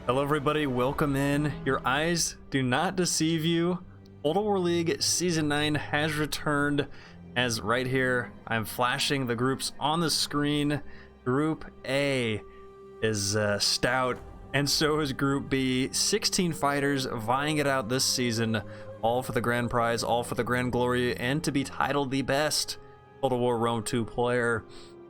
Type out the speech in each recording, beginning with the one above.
Hello everybody, welcome in. Your eyes do not deceive you. Total War League Season 9 has returned, as right here I'm flashing the groups on the screen. Group A is stout, and so is Group B. 16 fighters vying it out this season, all for the grand prize, all for the grand glory, and to be titled the best Total War Rome 2 player.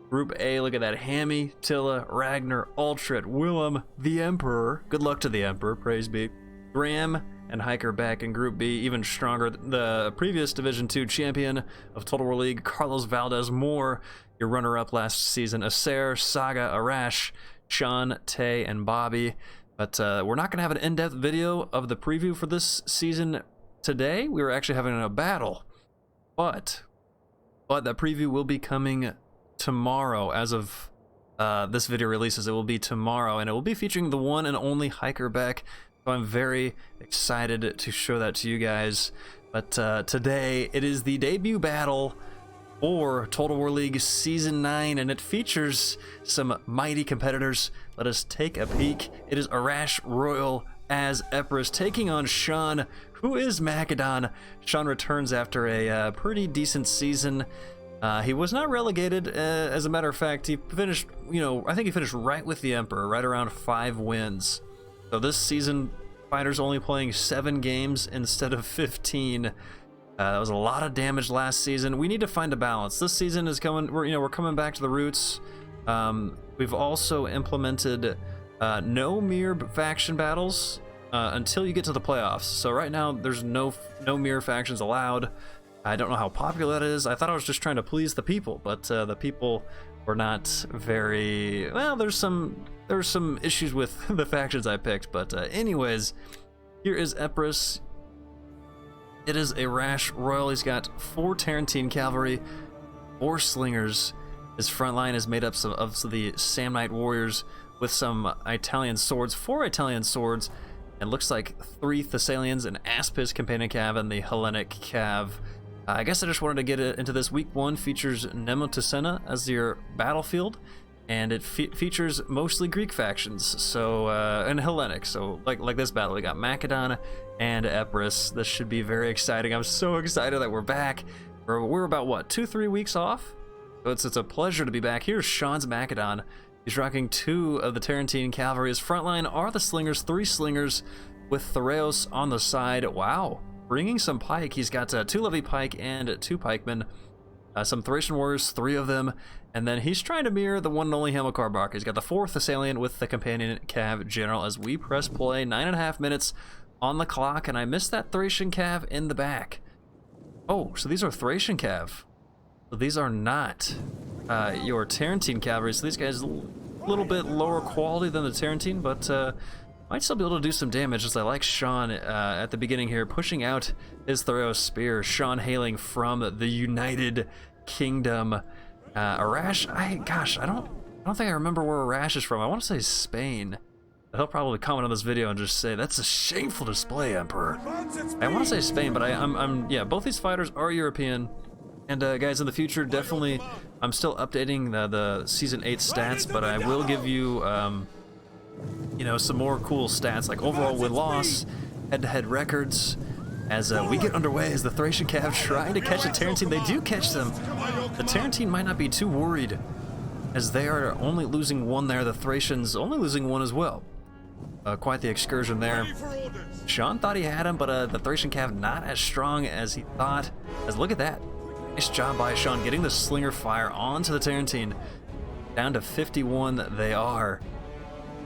Group A, look at that. Hami, Tilla, Ragnar, Ultrat, Willem, the Emperor. Good luck to the Emperor, praise be. Graham and Hiker back in Group B, even stronger. The previous Division 2 champion of Total War League, Carlos Valdez Moore, your runner-up last season. Acer, Saga, Arash, Sean, Tay, and Bobby. But we're not going to have an in-depth video of the preview for this season today. We were actually having a battle. But that preview will be coming tomorrow. As of this video releases, it will be tomorrow, and it will be featuring the one and only Hiker Beck. So I'm very excited to show that to you guys. But today it is the debut battle for Total War League Season 9, and it features some mighty competitors. Let us take a peek. It is Arash Royal as Epirus taking on Sean, who is Macedon. Sean returns after a pretty decent season. He was not relegated, as a matter of fact. He finished, I think he finished right with the Emperor, right around 5 wins. So this season, fighters only playing 7 games instead of 15. That was a lot of damage last season. We need to find a balance. This season is coming. We're coming back to the roots. We've also implemented no mere faction battles until you get to the playoffs. So right now, there's no mere factions allowed. I don't know how popular that is. I thought I was just trying to please the people, but the people were not very well. There's some issues with the factions I picked, but anyways, here is Epirus. It is Arash Royal. He's got 4 Tarantine cavalry, 4 slingers. His front line is made up of the Samnite warriors with some Italian swords, 4 Italian swords, and looks like 3 Thessalians, an Aspis companion cav, and the Hellenic cav. I guess I just wanted to get into this. Week 1 features Nemotocena as your battlefield, and it features mostly Greek factions, so and Hellenic. So like this battle, we got Macedon and Epirus. This should be very exciting. I'm so excited that we're back. We're about what, 2-3 weeks off? So it's a pleasure to be back. Here's Sean's Macedon. He's rocking 2 of the Tarantine cavalry. His front line are the slingers, 3 slingers with Thoreos on the side. Wow. Bringing some pike. He's got 2 levy pike and 2 pikemen, some Thracian warriors, 3 of them, and then he's trying to mirror the one and only Hamilcar Barker. He's got the 4th Thessalian with the companion cav general. As we press play, 9.5 minutes on the clock, and I missed that Thracian cav in the back. Oh, so these are Thracian cav. So these are not your Tarantine cavalry. So these guys a little bit lower quality than the Tarantine, but might still be able to do some damage, as I like Sean at the beginning here, pushing out his Thoreos spear. Sean hailing from the United Kingdom. Arash, I don't think I remember where Arash is from. I want to say Spain. He'll probably comment on this video and just say, that's a shameful display, Emperor. I want to say Spain, but yeah, both these fighters are European. And guys, in the future, definitely, I'm still updating the Season 8 stats, but I will give you some more cool stats, like overall win-loss, head-to-head records, as we get underway, as the Thracian cav trying to catch the Tarantine. They do catch them. The Tarantine might not be too worried, as they are only losing 1 there. The Thracians only losing 1 as well. Quite the excursion there. Sean thought he had him, but the Thracian cav not as strong as he thought. As look at that. Nice job by Sean getting the slinger fire onto the Tarantine. Down to 51 they are.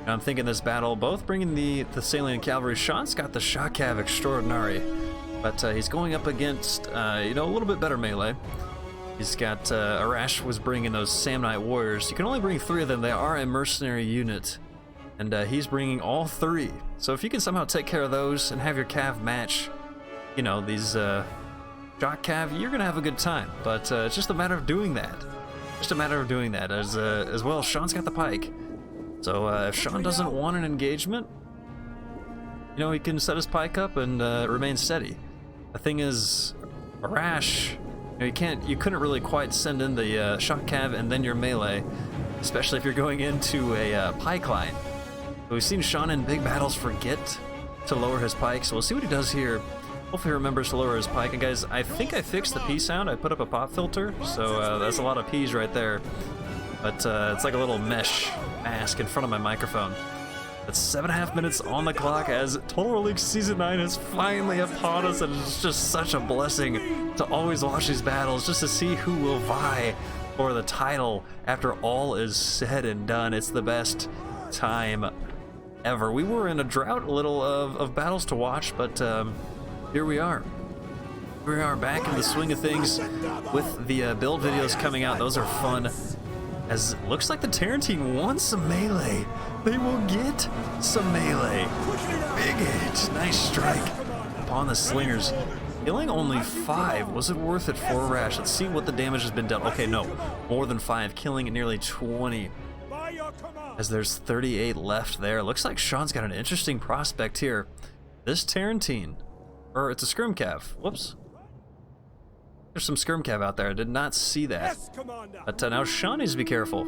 I'm thinking this battle, both bringing the Thessalian cavalry. Sean's got the shot cav extraordinary, but he's going up against, a little bit better melee. He's got, Arash was bringing those Samnite warriors. You can only bring 3 of them. They are a mercenary unit, and he's bringing all 3. So if you can somehow take care of those and have your cav match, these shot cav, you're gonna have a good time. But it's just a matter of doing that. As well, Sean's got the pike. So if Sean doesn't want an engagement, he can set his pike up and remain steady. The thing is, Arash, you couldn't really quite send in the shot cav and then your melee, especially if you're going into a pike line. We've seen Sean in big battles forget to lower his pike, so we'll see what he does here. Hopefully he remembers to lower his pike. And guys, I think I fixed the P sound. I put up a pop filter, so that's a lot of P's right there. But it's like a little mesh mask in front of my microphone. It's 7.5 minutes on the clock as Total War League Season 9 is finally upon us, and it's just such a blessing to always watch these battles, just to see who will vie for the title after all is said and done. It's the best time ever. We were in a drought a little of battles to watch, but here we are. We are back in the swing of things with the build videos coming out. Those are fun. As it looks like the Tarantine wants some melee. They will get some melee. Big hit. Nice strike upon the slingers. Killing only 5. Was it worth it for Arash? Let's see what the damage has been done. Okay, no. More than 5. Killing nearly 20. As there's 38 left there. Looks like Sean's got an interesting prospect here. This Tarantine. Or it's a Skirmcav. Whoops. There's some Skirmcav out there. I did not see that. But now Sean needs to be careful.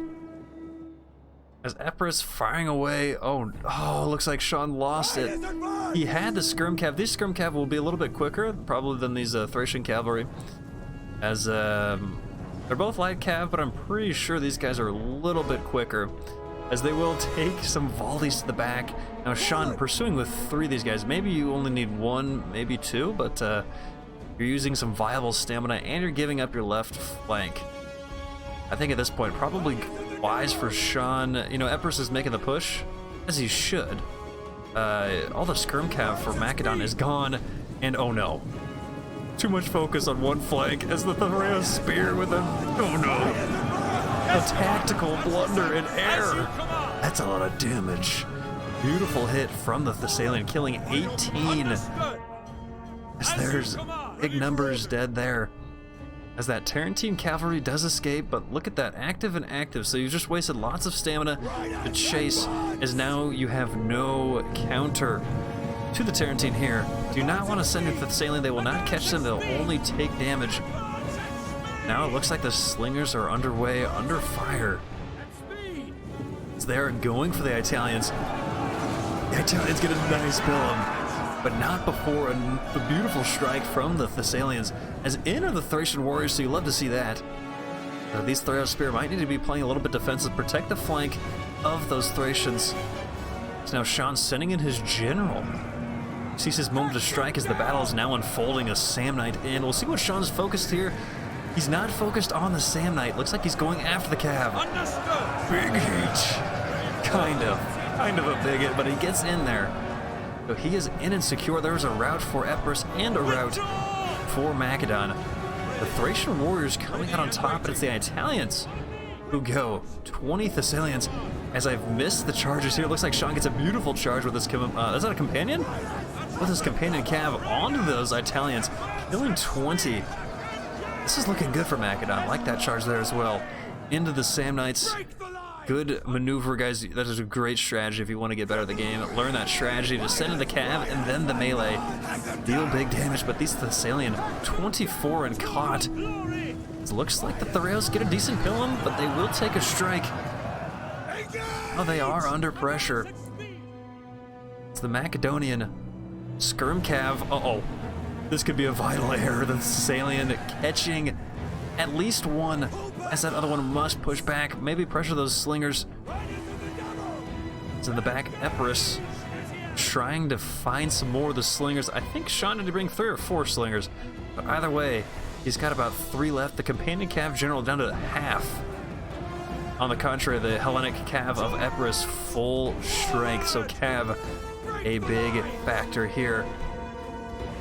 As Epirus firing away. Oh, looks like Sean lost it. He had the Skirmcav. These Skirmcav will be a little bit quicker, probably, than these Thracian cavalry. As they're both light cav, but I'm pretty sure these guys are a little bit quicker. As they will take some volleys to the back. Now Sean pursuing with 3 of these guys. Maybe you only need 1, maybe 2, but you're using some viable stamina and you're giving up your left flank. I think at this point, probably wise for Sean. You know, Epirus is making the push, as he should. All the Skirmcav for Macedon is gone, and oh no. Too much focus on one flank as the Thracian spear with him. Oh no. A tactical blunder in air. That's a lot of damage. Beautiful hit from the Thessalian, killing 18. As there's big numbers dead there. As that Tarantine cavalry does escape, but look at that, active and active. So you just wasted lots of stamina to chase, as now you have no counter to the Tarantine here. Do not want to send in the Thessalian. They will not catch them. They'll only take damage. Now it looks like the slingers are underway, under fire. As they're going for the Italians. The Italians get a nice pilum, but not before the beautiful strike from the Thessalians. As in are the Thracian warriors, so you love to see that. These Thracian spear might need to be playing a little bit defensive, protect the flank of those Thracians. So now Sean sending in his general. Sees his moment to strike as the battle is now unfolding. A Sam Knight in. We'll see what Sean's focused here. He's not focused on the Sam Knight. Looks like he's going after the Cav. Big hit. Kind of a big hit, but he gets in there. So he is in and secure. There's a route for Epirus and a route for Macedon. The Thracian warriors coming out on top, but it's the Italians who go. 20 Thessalians. As I've missed the charges here, it looks like Sean gets a beautiful charge with his, is that a companion? With his companion Cav onto those Italians, killing 20. This is looking good for Macedon. I like that charge there as well. Into the Sam Knights. Good maneuver, guys. That is a great strategy if you want to get better at the game. Learn that strategy to send in the Cav and then the melee. Deal big damage, but these Thessalian 24 and caught. It looks like the Thracians get a decent pilum, but they will take a strike. Oh, they are under pressure. It's the Macedonian Skirmcav. Uh-oh. This could be a vital error. The Thessalian catching at least one, as that other one must push back. Maybe pressure those slingers. It's in the back. Epirus trying to find some more of the slingers. I think Sean had to bring 3 or 4 slingers. But either way, he's got about 3 left. The companion Cav general down to half. On the contrary, the Hellenic Cav of Epirus full strength. So Cav, a big factor here.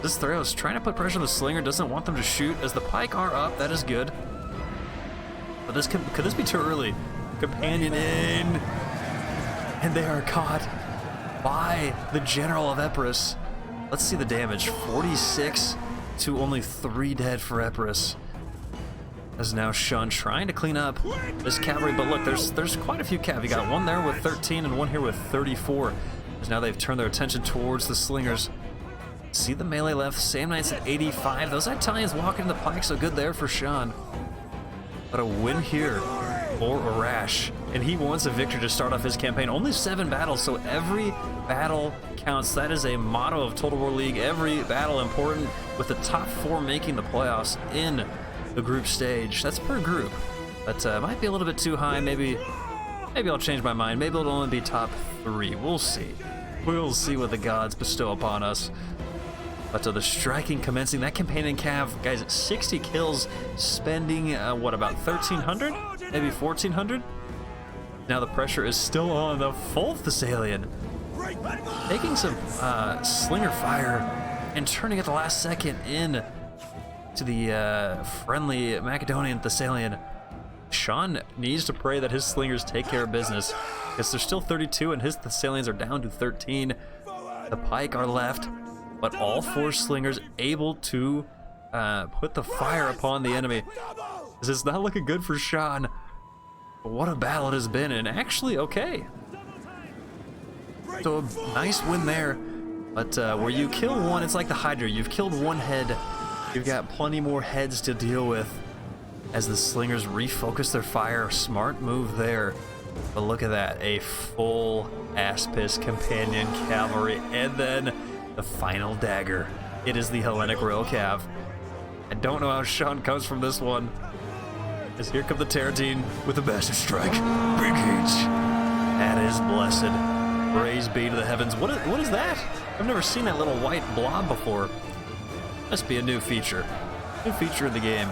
This Thracian trying to put pressure on the slinger, doesn't want them to shoot. As the pike are up, that is good. But this could this be too early? Companion in. And they are caught by the general of Epirus. Let's see the damage. 46 to only 3 dead for Epirus. As now Sean trying to clean up this cavalry, but look, there's quite a few cav. You got one there with 13 and one here with 34. As now they've turned their attention towards the slingers. See the melee left. Sam Knights at 85. Those Italians walking the pike, so good there for Sean. But a win here for Arash, and he wants a victory to start off his campaign. Only 7 battles, so every battle counts. That is a motto of Total War League. Every battle important, with the top 4 making the playoffs in the group stage. That's per group, but might be a little bit too high. Maybe I'll change my mind. Maybe it'll only be top 3. We'll see. We'll see what the gods bestow upon us. But the striking commencing, that companion cav, guys, 60 kills, spending, what, about 1,300? Maybe 1,400? Now the pressure is still on the full Thessalian. Taking some slinger fire and turning at the last second in to the friendly Macedonian Thessalian. Sean needs to pray that his slingers take care of business, because there's still 32 and his Thessalians are down to 13. The pike are left, but all 4 slingers able to put the fire upon the enemy. This is not looking good for Sean. But what a battle it has been, and actually okay. So a nice win there, but where you kill one, it's like the Hydra. You've killed one head, you've got plenty more heads to deal with as the slingers refocus their fire. Smart move there. But look at that, a full Aspis companion cavalry, and then the final dagger. It is the Hellenic Royal Cav. I don't know how Sean comes from this one, as here come the Teratine with a massive strike. Big H. That is blessed. Praise be to the heavens. What is that? I've never seen that little white blob before. Must be a new feature. New feature in the game.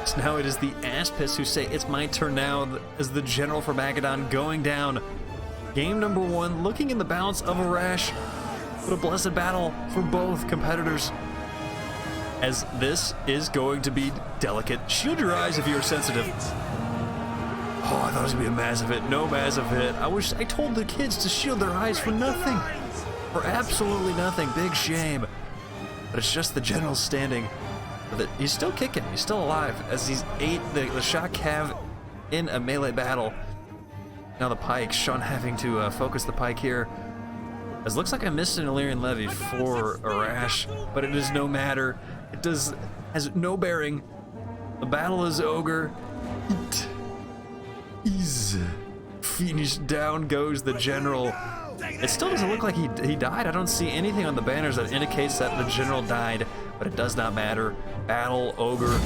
So now it is the Aspis who say, it's my turn now, as the general for Macedon going down. Game number 1, looking in the balance of Arash. What a blessed battle for both competitors, as this is going to be delicate. Shield your eyes if you're sensitive. Oh, I thought it was going to be a massive hit. No massive hit. I told the kids to shield their eyes for nothing. For absolutely nothing. Big shame. But it's just the general standing. He's still kicking. He's still alive, as he's ate the shot cav in a melee battle. Now the pike. Sean having to focus the pike here. As looks like I missed an Illyrian levy for Arash, but it is no matter. It has no bearing. The battle is ogre. It is finished. Down goes the general. It still doesn't look like he died. I don't see anything on the banners that indicates that the general died, but it does not matter. Battle, ogre,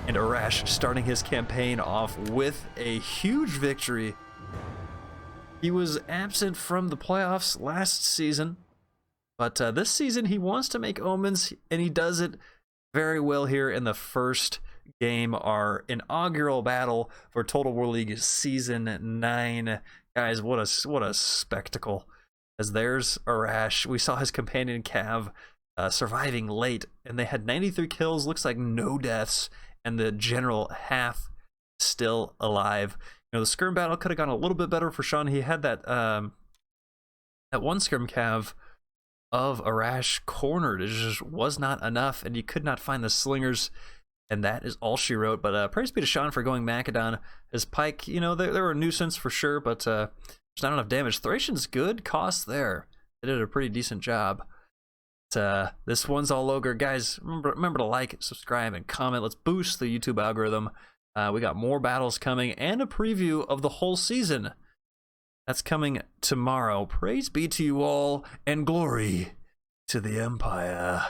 and Arash starting his campaign off with a huge victory. He was absent from the playoffs last season, but this season he wants to make omens, and he does it very well here in the first game, our inaugural battle for Total War League Season 9. Guys, what a spectacle. As there's Arash. We saw his companion Cav surviving late, and they had 93 kills, looks like no deaths, and the general half still alive. You know, the skirm battle could have gone a little bit better for Sean. He had that one skirm cav of Arash cornered. It just was not enough, and you could not find the slingers, and that is all she wrote. But praise be to Sean for going Macedon. His pike, you know, they were a nuisance for sure, but there's not enough damage. Thracian's good cost there. They did a pretty decent job. But, this one's all ogre. Guys, remember to like, subscribe, and comment. Let's boost the YouTube algorithm. We got more battles coming and a preview of the whole season. That's coming tomorrow. Praise be to you all, and glory to the Empire.